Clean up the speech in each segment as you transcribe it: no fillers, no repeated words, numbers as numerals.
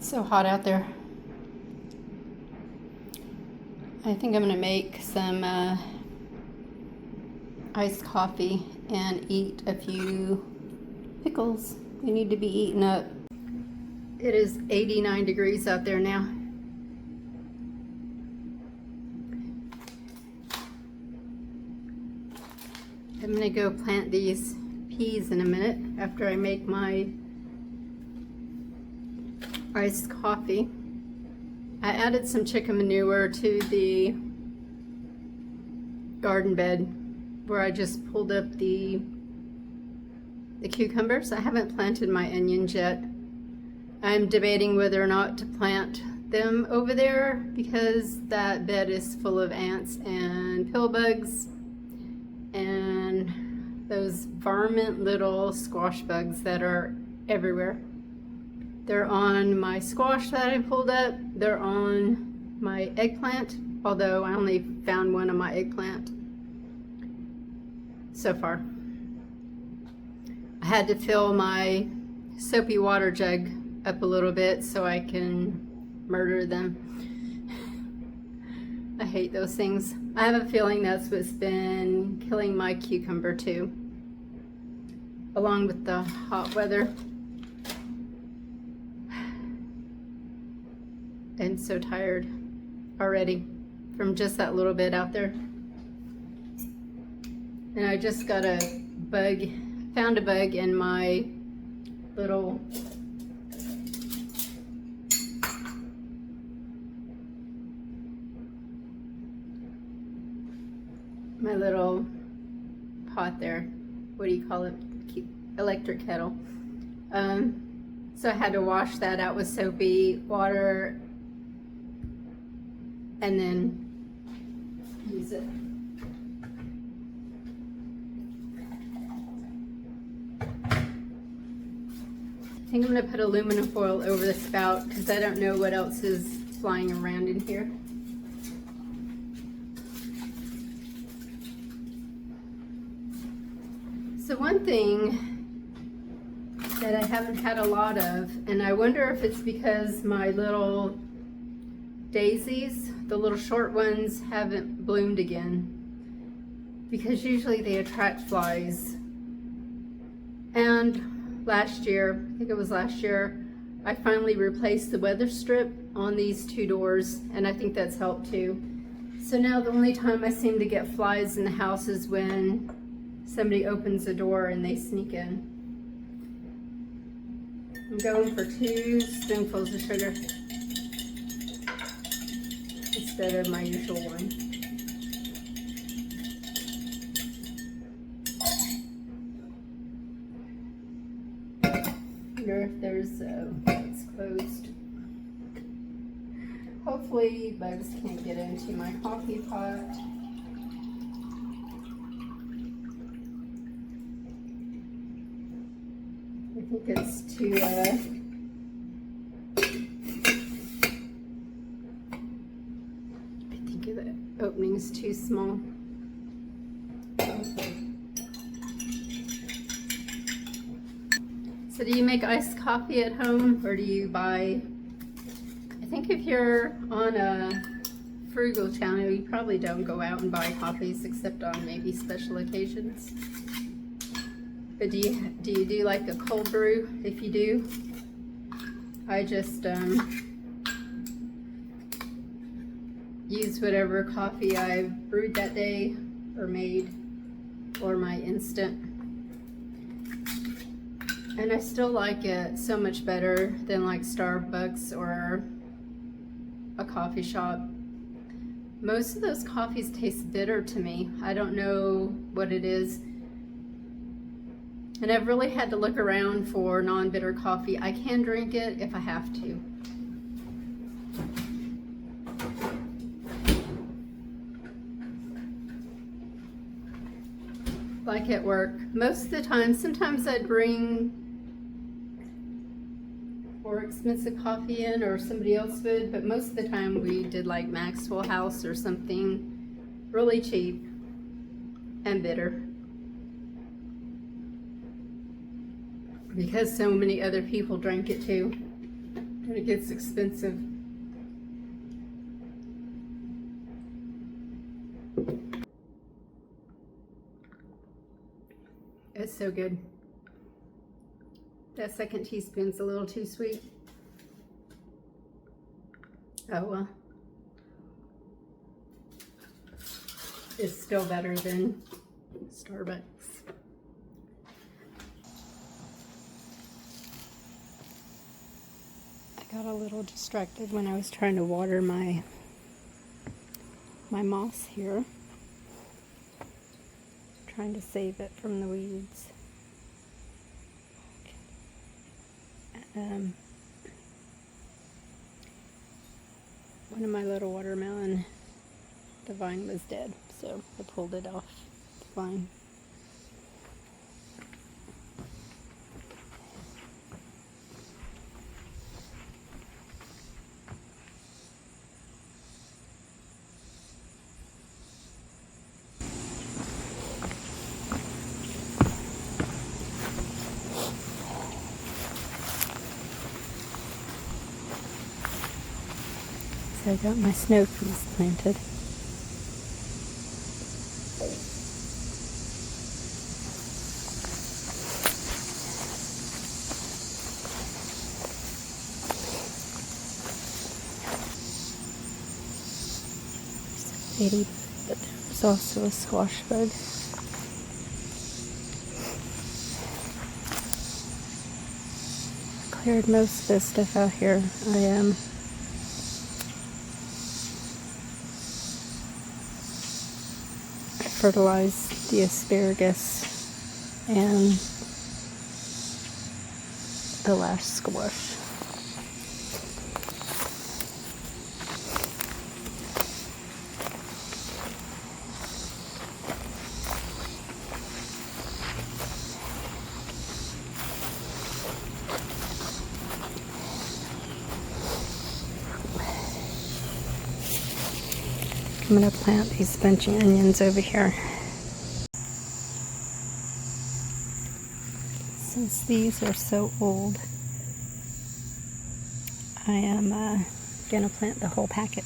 So hot out there. I think I'm gonna make some iced coffee and eat a few pickles. They need to be eaten up. It is 89 degrees out there now. I'm gonna go plant these peas in a minute after I make my iced coffee. I added some chicken manure to the garden bed where I just pulled up the cucumbers. I haven't planted my onions yet. I'm debating whether or not to plant them over there because that bed is full of ants and pill bugs and those varmint little squash bugs that are everywhere. They're on my squash that I pulled up. They're on my eggplant, although I only found one on my eggplant so far. I had to fill my soapy water jug up a little bit so I can murder them. I hate those things. I have a feeling that's what's been killing my cucumber too, along with the hot weather. I'm so tired already from just that little bit out there. And I just got a bug, found a bug in my little pot there. What do you call it? Electric kettle. So I had to wash that out with soapy water and then use it. I think I'm going to put aluminum foil over the spout because I don't know what else is flying around in here. So one thing that I haven't had a lot of, and I wonder if it's because my little daisies, the little short ones, haven't bloomed again, because usually they attract flies. And last year, I think it was last year, I finally replaced the weather strip on these two doors, and I think that's helped too. So now the only time I seem to get flies in the house is when somebody opens the door and they sneak in. I'm going for 2 spoonfuls of sugar instead of my usual one. I wonder if there's it's closed. Hopefully bugs can't get into my coffee pot. I think it's too I think the opening is too small. Okay. So do you make iced coffee at home, or do you buy? I think if you're on a frugal channel, you probably don't go out and buy coffees except on maybe special occasions. But do you do like a cold brew? If you do, I just use whatever coffee I brewed that day or made, or my instant. And I still like it so much better than like Starbucks or a coffee shop. Most of those coffees taste bitter to me. I don't know what it is. And I've really had to look around for non-bitter coffee. I can drink it if I have to. Like at work, most of the time, sometimes I'd bring more expensive coffee in, or somebody else would, but most of the time we did like Maxwell House or something really cheap and bitter. Because so many other people drank it too. And it gets expensive. It's so good. That second teaspoon's a little too sweet. Oh well. It's still better than Starbucks. I got a little distracted when I was trying to water my moss here. Trying to save it from the weeds. One of my little watermelon, the vine was dead, so I pulled it off the vine. So I got my snow peas planted. Ladybug, but there's also a squash bug. Cleared most of this stuff out here. I fertilized the asparagus and the last squash. I'm going to plant these bunchy onions over here. Since these are so old, I am going to plant the whole packet.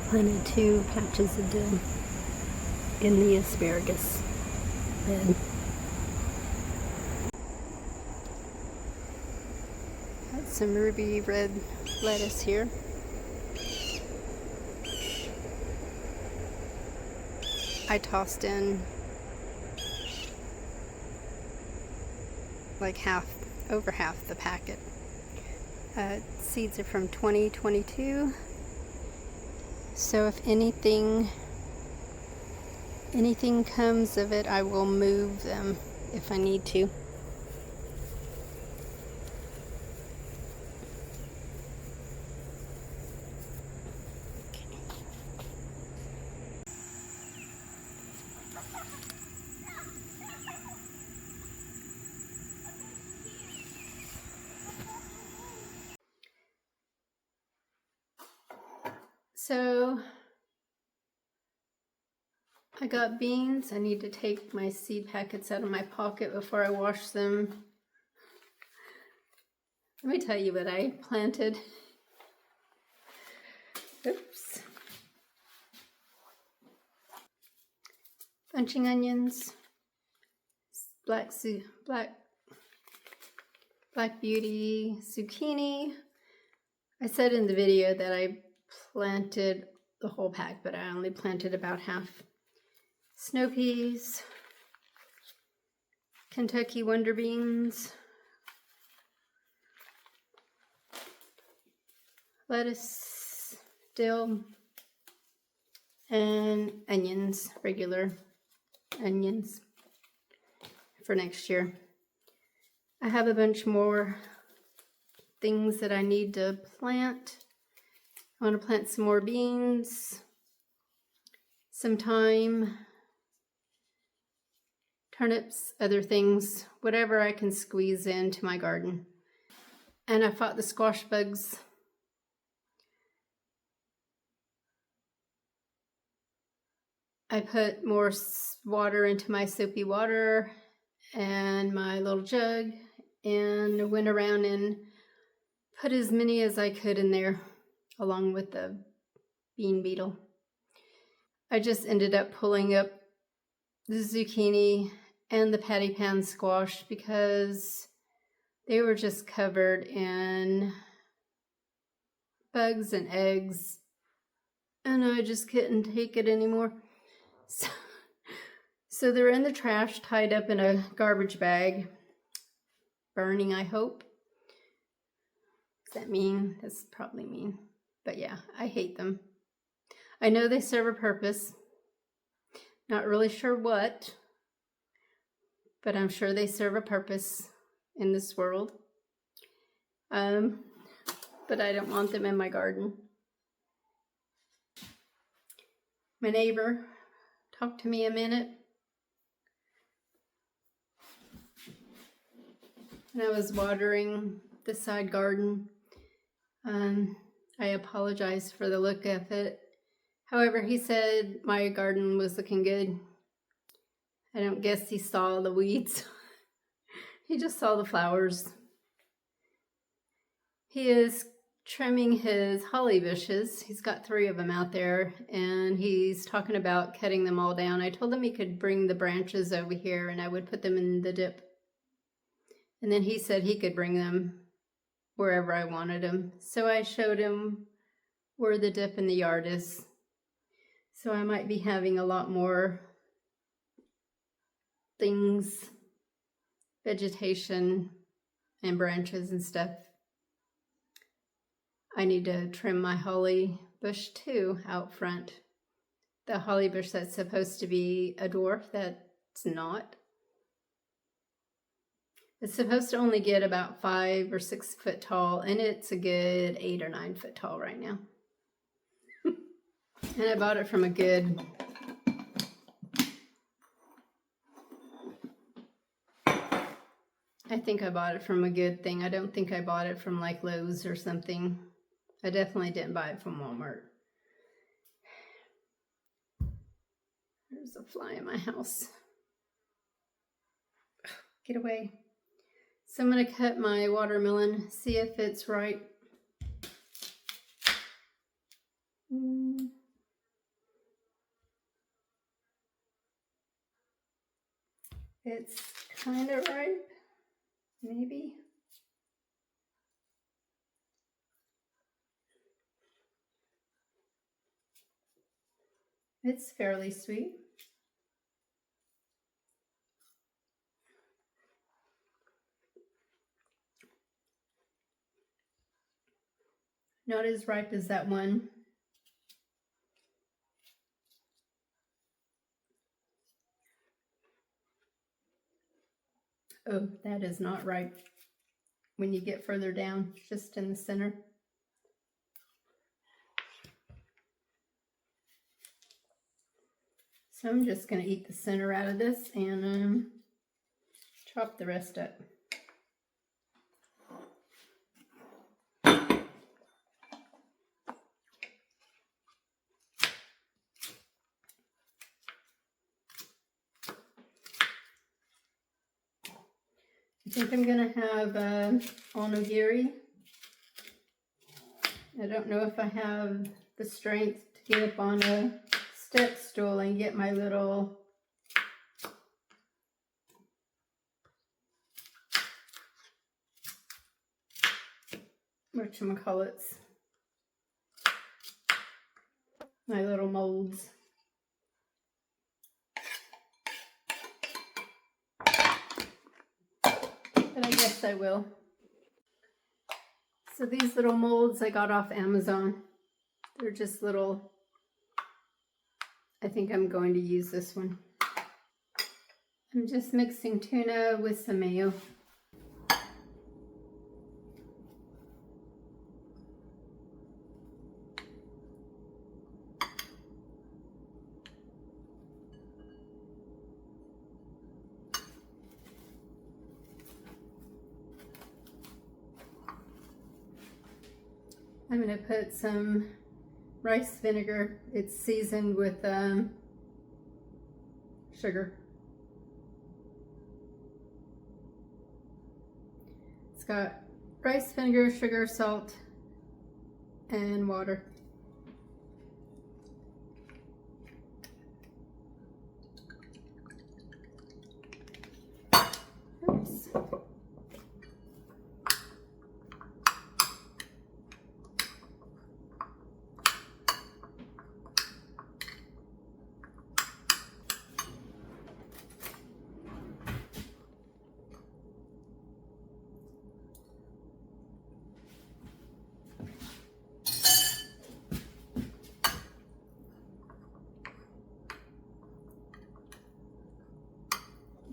Planted 2 patches of dill in the asparagus bed. Got some ruby red lettuce here. I tossed in like over half the packet. Seeds are from 2022. So if anything comes of it, I will move them if I need to. So I got beans. I need to take my seed packets out of my pocket before I wash them. Let me tell you what I planted. Oops. Bunching onions, black beauty, zucchini. I said in the video that I planted the whole pack, but I only planted about half. Snow peas, Kentucky wonder beans, lettuce, dill, and onions, regular onions for next year. I have a bunch more things that I need to plant. I want to plant some more beans, some thyme, turnips, other things, whatever I can squeeze into my garden. And I fought the squash bugs. I put more water into my soapy water and my little jug and went around and put as many as I could in there along with the bean beetle. I just ended up pulling up the zucchini and the patty pan squash because they were just covered in bugs and eggs, and I just couldn't take it anymore. So they're in the trash, tied up in a garbage bag, burning, I hope. Does that mean? That's probably mean. But yeah, I hate them. I know they serve a purpose. Not really sure what, but I'm sure they serve a purpose in this world. But I don't want them in my garden. My neighbor talked to me a minute. And I was watering the side garden. I apologize for the look of it. However, he said my garden was looking good. I don't guess he saw the weeds. He just saw the flowers. He is trimming his holly bushes. He's got 3 of them out there, and he's talking about cutting them all down. I told him he could bring the branches over here and I would put them in the dip. And then he said he could bring them wherever I wanted them. So I showed him where the dip in the yard is. So I might be having a lot more things, vegetation and branches and stuff. I need to trim my holly bush too out front. The holly bush that's supposed to be a dwarf, that's not. It's supposed to only get about 5 or 6 foot tall, and it's a good 8 or 9 foot tall right now. And I bought it from a good I think I bought it from a good thing. I don't think I bought it from like Lowe's or something. I definitely didn't buy it from Walmart. There's a fly in my house. Get away. So I'm going to cut my watermelon, see if it's ripe. It's kind of ripe, maybe. It's fairly sweet. Not as ripe as that one. Oh, that is not ripe when you get further down, just in the center. So I'm just going to eat the center out of this and chop the rest up. I think I'm going to have onigiri. I don't know if I have the strength to get up on a step stool and get my little whatchamacallits, my little molds. But I guess I will. So these little molds I got off Amazon. They're just little, I think I'm going to use this one. I'm just mixing tuna with some mayo. I'm going to put some rice vinegar. It's seasoned with sugar. It's got rice vinegar, sugar, salt, and water. Oops.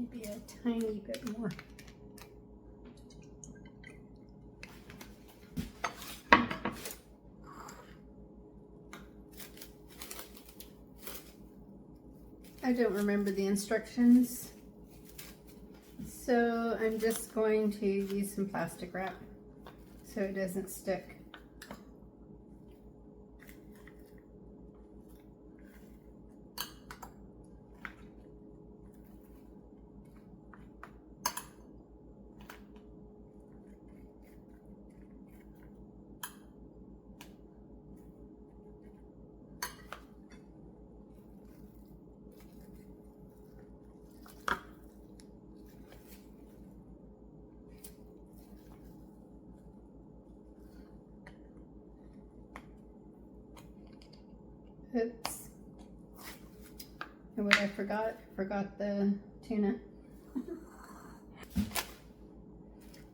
Maybe a tiny bit more. I don't remember the instructions, so I'm just going to use some plastic wrap so it doesn't stick. Oops. And what I forgot the tuna.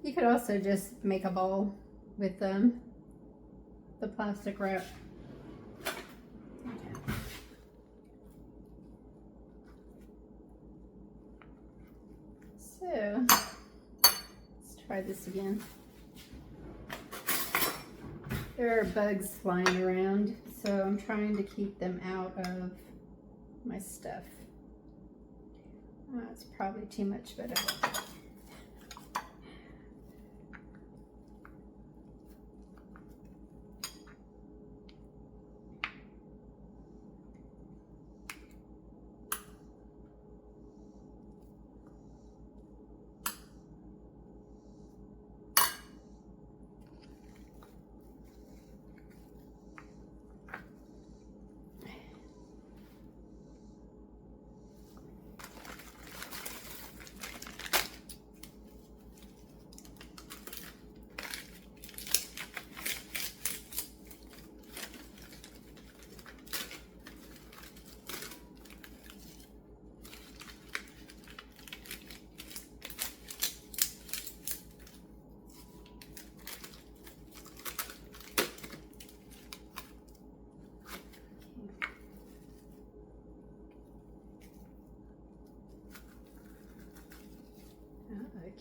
You could also just make a ball with the plastic wrap. So, let's try this again. There are bugs flying around, so I'm trying to keep them out of my stuff. It's probably too much, but it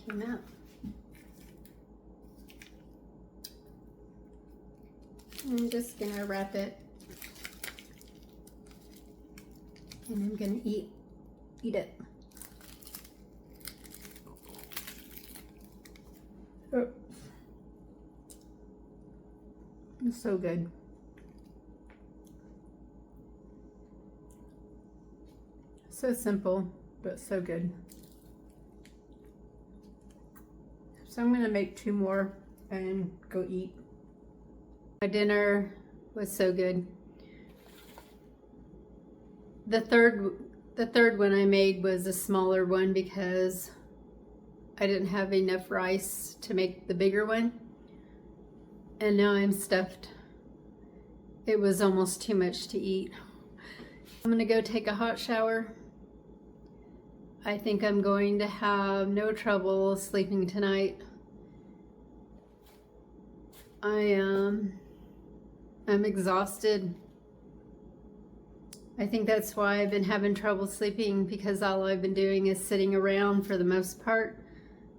came out. I'm just gonna wrap it, and I'm gonna eat it. Oh. It's so good. So simple, but so good. So I'm gonna make 2 more and go eat. My dinner was so good. The third one I made was a smaller one because I didn't have enough rice to make the bigger one. And now I'm stuffed. It was almost too much to eat. I'm gonna go take a hot shower. I think I'm going to have no trouble sleeping tonight. I'm exhausted. I think that's why I've been having trouble sleeping, because all I've been doing is sitting around for the most part.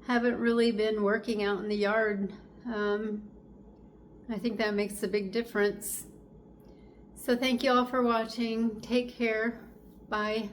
Haven't really been working out in the yard. I think that makes a big difference. So thank you all for watching. Take care. Bye.